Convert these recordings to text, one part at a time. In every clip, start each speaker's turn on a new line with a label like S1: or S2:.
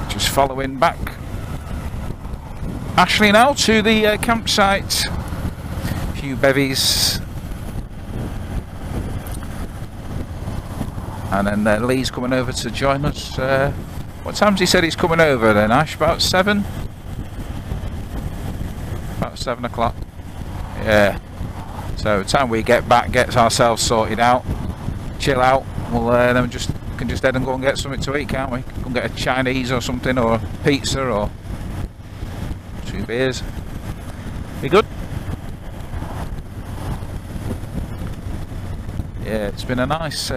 S1: just following back Ashley now to the campsite. A few bevies. And then Lee's coming over to join us. What time's he said he's coming over then, Ash? About 7? About 7 o'clock. Yeah. So time we get back, get ourselves sorted out, chill out, we'll then we can just head and go and get something to eat, can't we? Go and get a Chinese or something, or pizza, or 2 beers. Be good? Yeah, it's been a nice...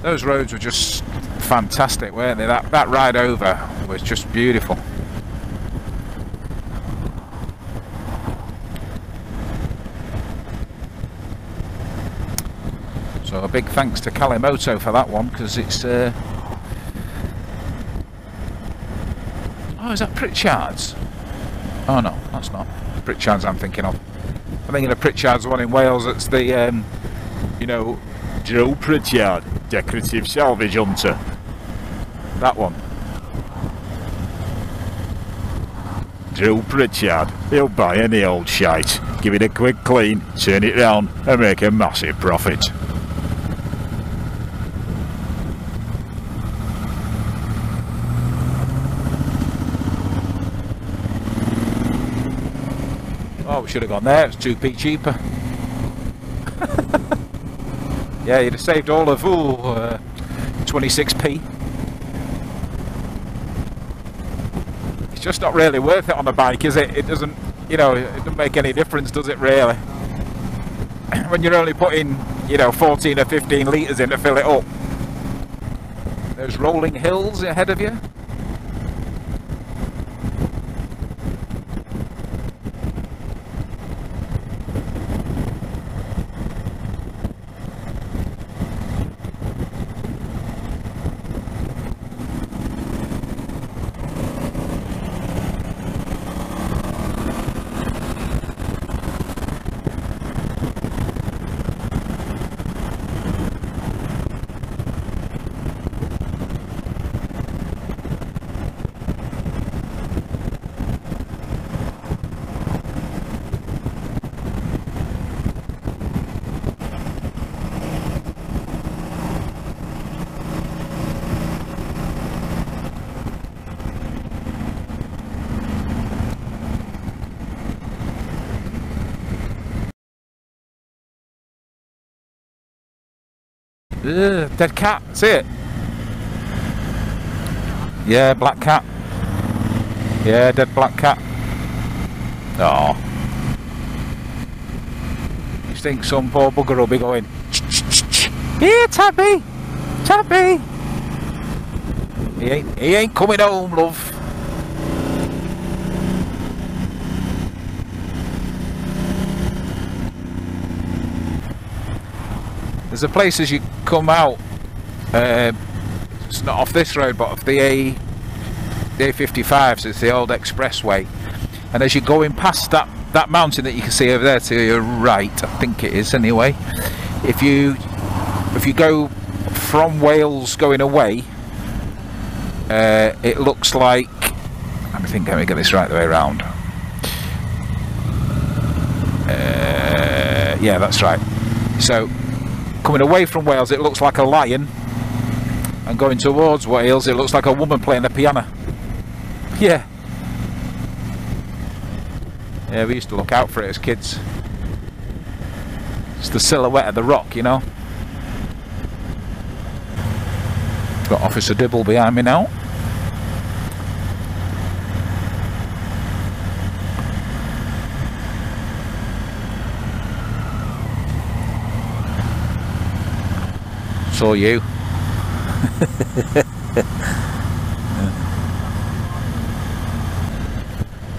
S1: those roads were just fantastic, weren't they? That ride over was just beautiful. So a big thanks to Kalimoto for that one, because it's... oh, is that Pritchard's? Oh no, that's not Pritchard's I'm thinking of. I'm thinking of Pritchard's one in Wales. It's the, you know, Joe Pritchard, decorative salvage hunter. That one. Joe Pritchard, he'll buy any old shite, give it a quick clean, turn it round and make a massive profit. Oh, we should have gone there, it's 2p cheaper. Yeah, you'd have saved all of 26p. It's just not really worth it on a bike, is it? It doesn't, you know, it doesn't make any difference, does it really? When you're only putting, you know, 14 or 15 litres in to fill it up. There's rolling hills ahead of you. Dead cat, see it? Yeah, black cat. Yeah, dead black cat. Oh. You think some poor bugger will be going, here, Tabby! Tabby! He ain't coming home, love. There's a place as you come out, it's not off this road but off the A55, so it's the old expressway, and as you're going past that mountain that you can see over there to your right, I think it is anyway, if you go from Wales going away, it looks like, let me get this right the way around, yeah, that's right. So coming away from Wales it looks like a lion, and going towards Wales it looks like a woman playing the piano. Yeah, we used to look out for it as kids. It's the silhouette of the rock, you know. Got Officer Dibble behind me now. Saw you.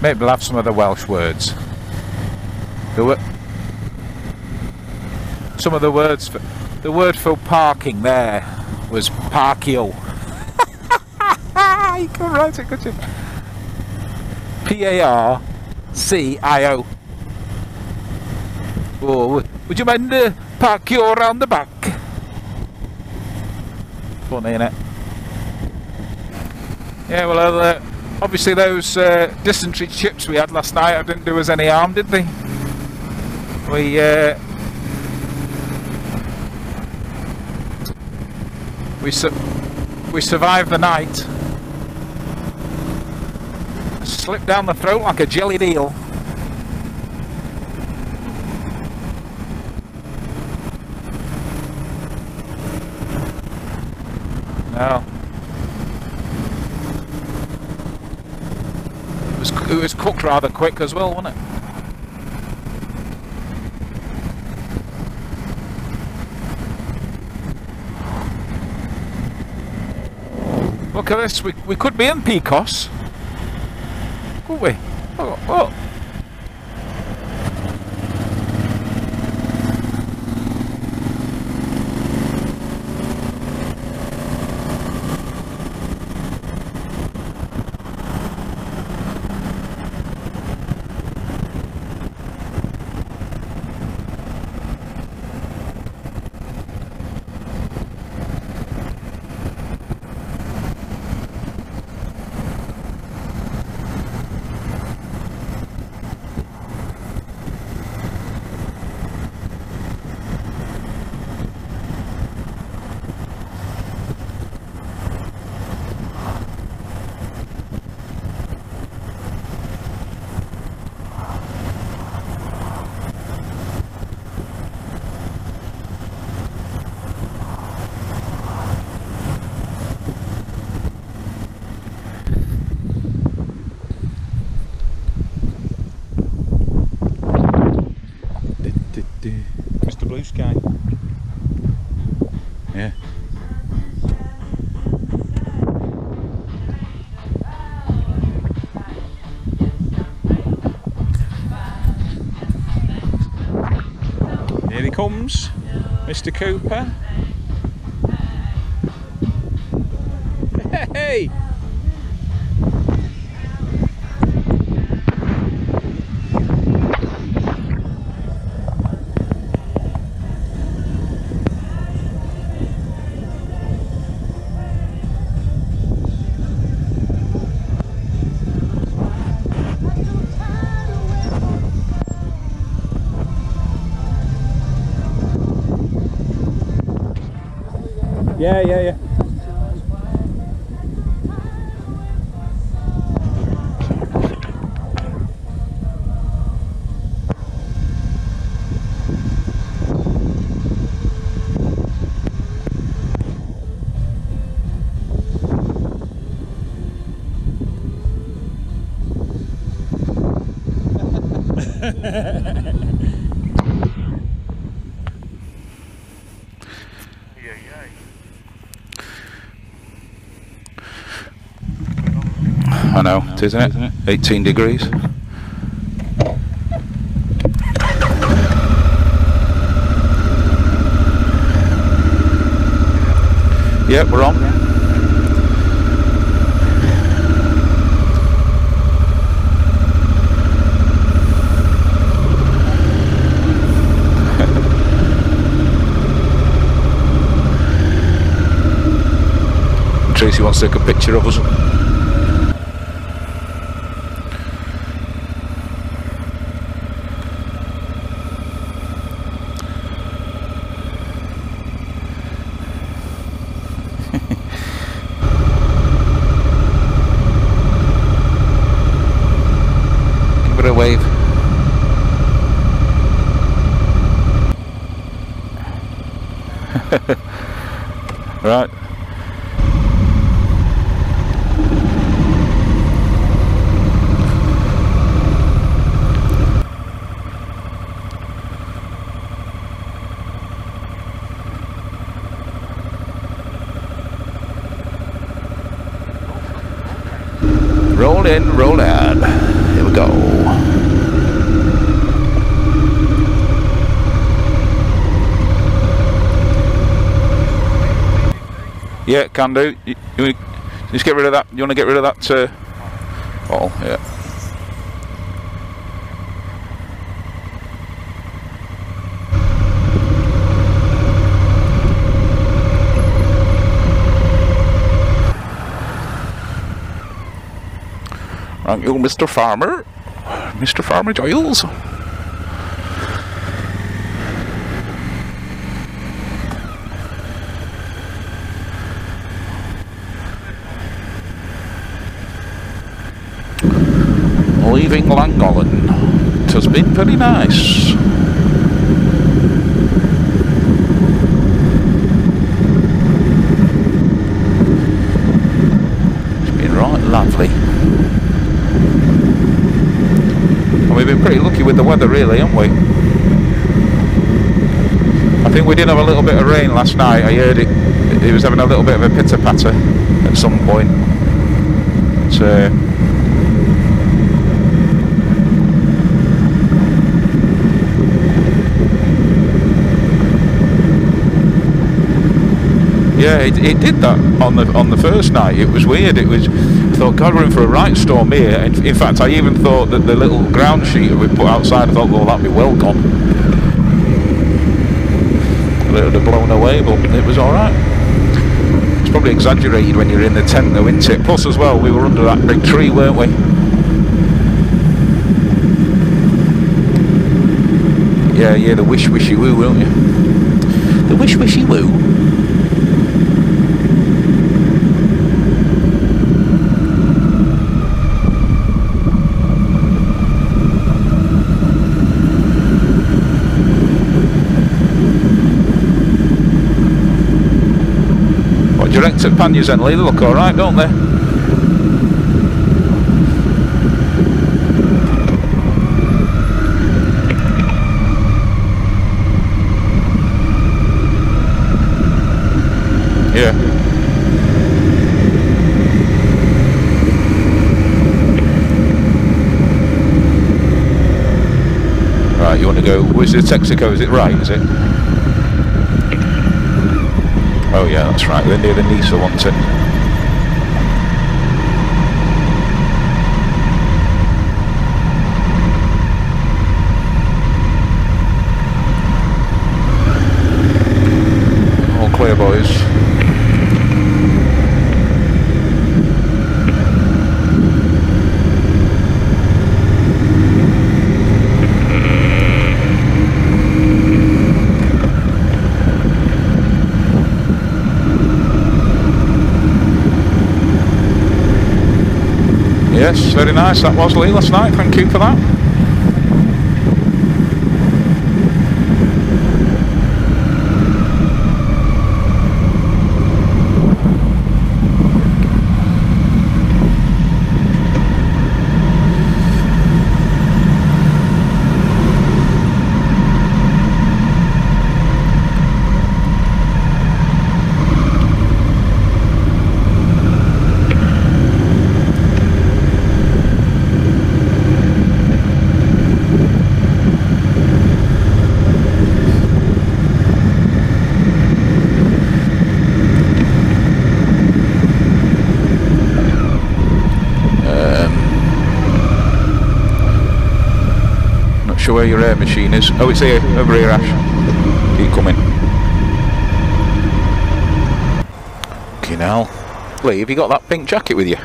S1: Maybe we'll have some of the Welsh words. Some of the words for, the word for parking there was parkio. You can write it, could you? P-A-R-C-I-O. Oh, would you mind parkio around the back? Funny, innit? Yeah, well, obviously those dysentery chips we had last night didn't do us any harm, did they? We survived the night. Slipped down the throat like a jellied eel. No. It was cooked rather quick as well, wasn't it? Look at this, we could be in Pecos, couldn't we? Oh. Mr. Blue Sky. Yeah. Here he comes, Mr. Cooper. Hey! Yeah. I know, isn't it? 18 degrees. Yeah, we're on. Tracy wants to take a picture of us. Give it a wave. Right. Roll in, roll out. Here we go. Yeah, can do. You just get rid of that. You want to get rid of that bottle? Yeah. Thank you, Mr. Farmer. Mr. Farmer Giles. Leaving Llangollen. It has been very nice. It's been right lovely. And we've been pretty lucky with the weather really, haven't we? I think we did have a little bit of rain last night. I heard it was having a little bit of a pitter-patter at some point. So yeah, it did that on the first night. It was weird. I thought, God, we're in for a right storm here. In fact, I even thought that the little ground sheet that we put outside, I thought, well, that'd be well gone. It would have blown away, but it was all right. It's probably exaggerated when you're in the tent, though, isn't it? Plus, as well, we were under that big tree, weren't we? Yeah, the wish-wishy-woo, weren't you? The wish-wishy-woo. Direct at panniers then, Lee, they look alright, don't they? Yeah. Right, you want to go, where's the Texaco, is it right, is it? Oh yeah, that's right, they're near the Nisa, wasn't it? All clear, boys. Yes, very nice that was, Lee, last night. Thank you for that. Where your air machine is. Oh, it's here, over here, Ash. Keep coming. Okay, now, Lee, have you got that pink jacket with you?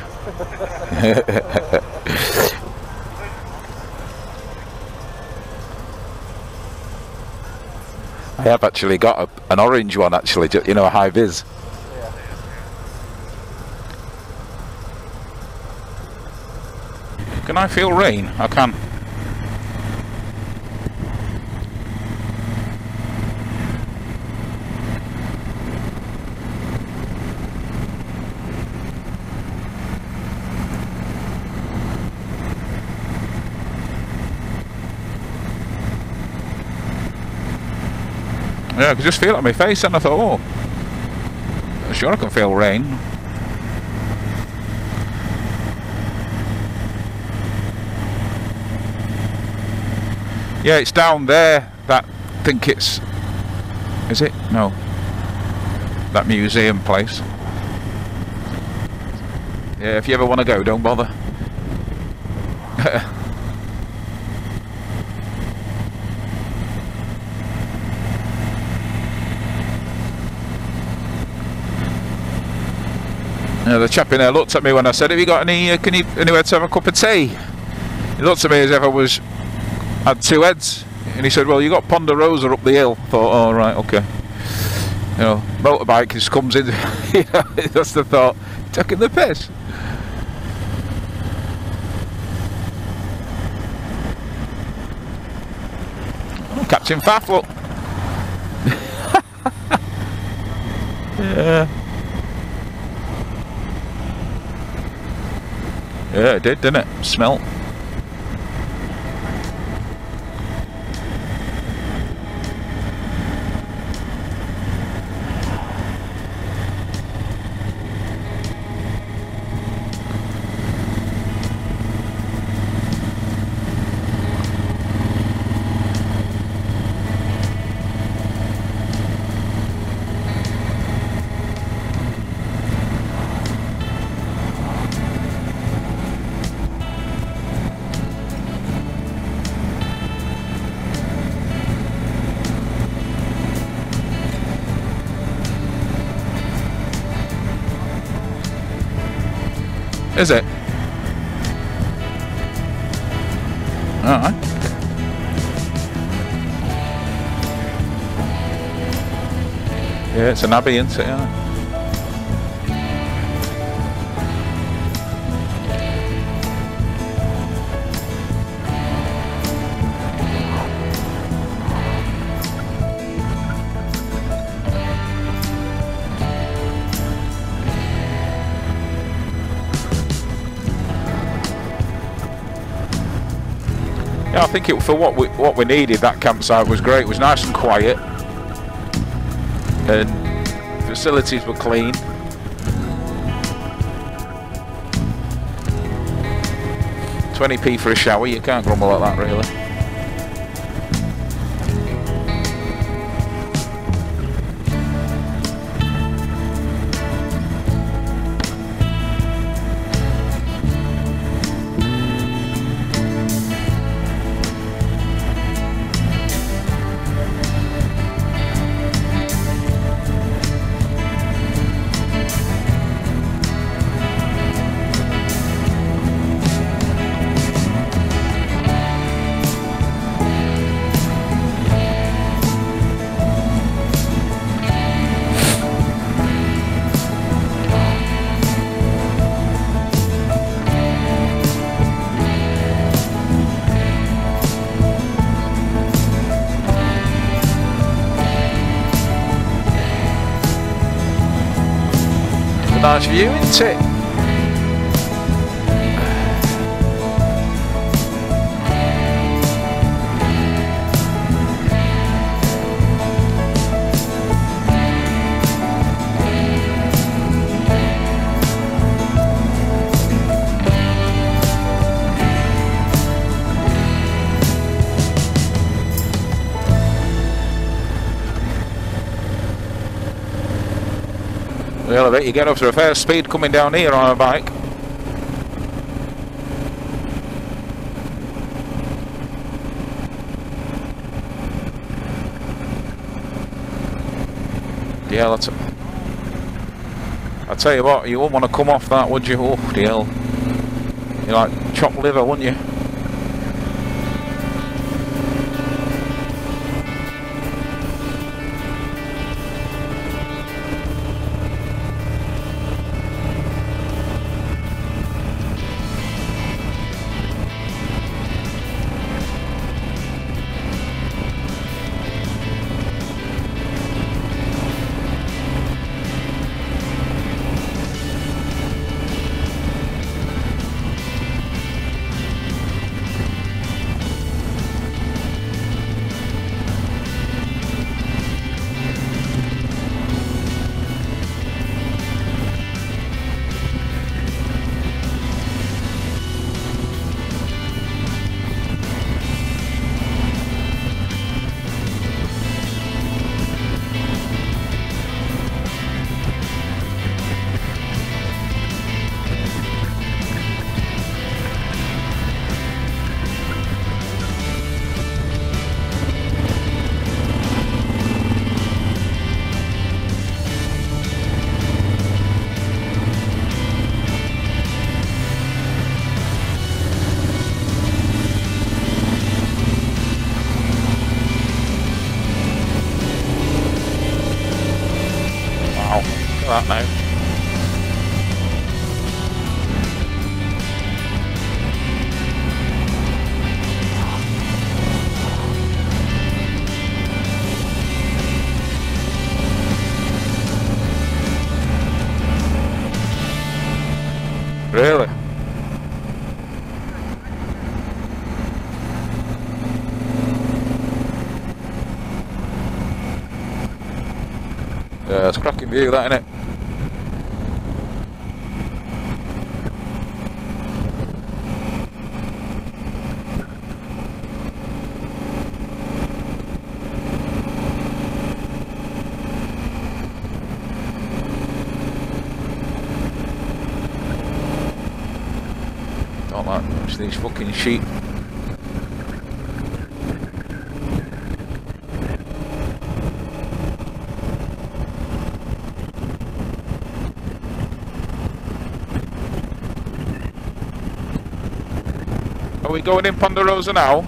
S1: I have actually got an orange one, actually, you know, a high vis.
S2: Yeah.
S1: Can I feel rain? I can. Yeah, I could just feel it on my face and I thought, oh, sure I can feel rain. Yeah, it's down there, that, I think it's, is it? No. That museum place. Yeah, if you ever want to go, don't bother. The chap in there looked at me when I said, have you got any, anywhere to have a cup of tea? He looked at me as if had two heads. And he said, well, you got Ponderosa up the hill. I thought, oh, right, okay. You know, motorbike just comes in, you know, that's the thought. Taking the piss. Oh, Captain Faff, look. Yeah. Yeah, it did, didn't it? Smell. Is it? Alright. Yeah, it's an abbey, isn't it? Yeah. Yeah, I think for what we needed, that campsite was great. It was nice and quiet, and facilities were clean. £20p for a shower, you can't grumble at that, really. Nice view, isn't it? Well, I bet you get up to a fair speed coming down here on a bike. Yeah, that's it. I tell you what, you wouldn't want to come off that, would you? Oh, the hell. You're like chopped liver, wouldn't you? Look at that now. Really? Yeah, it's a cracking view, that, isn't it? Don't like much these fucking sheep. Are we going in Ponderosa now?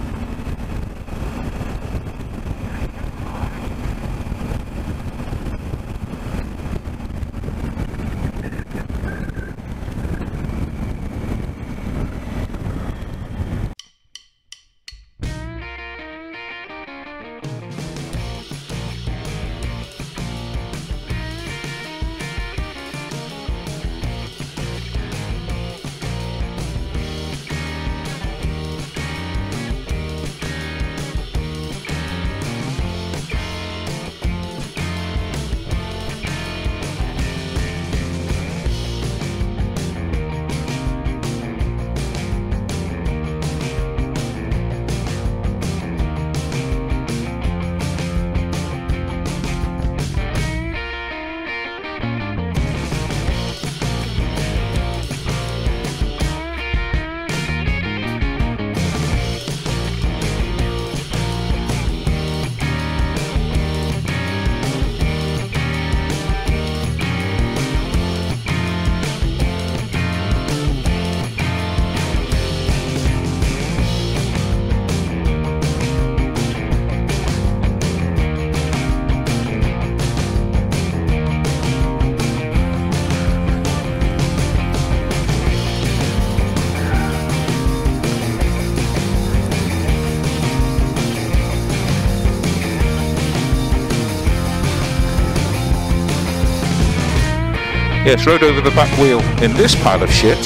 S1: Yes, rode over the back wheel in this pile of shit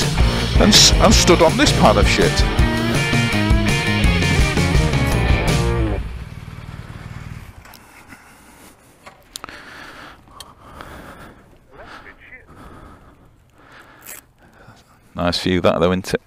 S1: and stood on this pile of shit. Nice view that though, isn't it?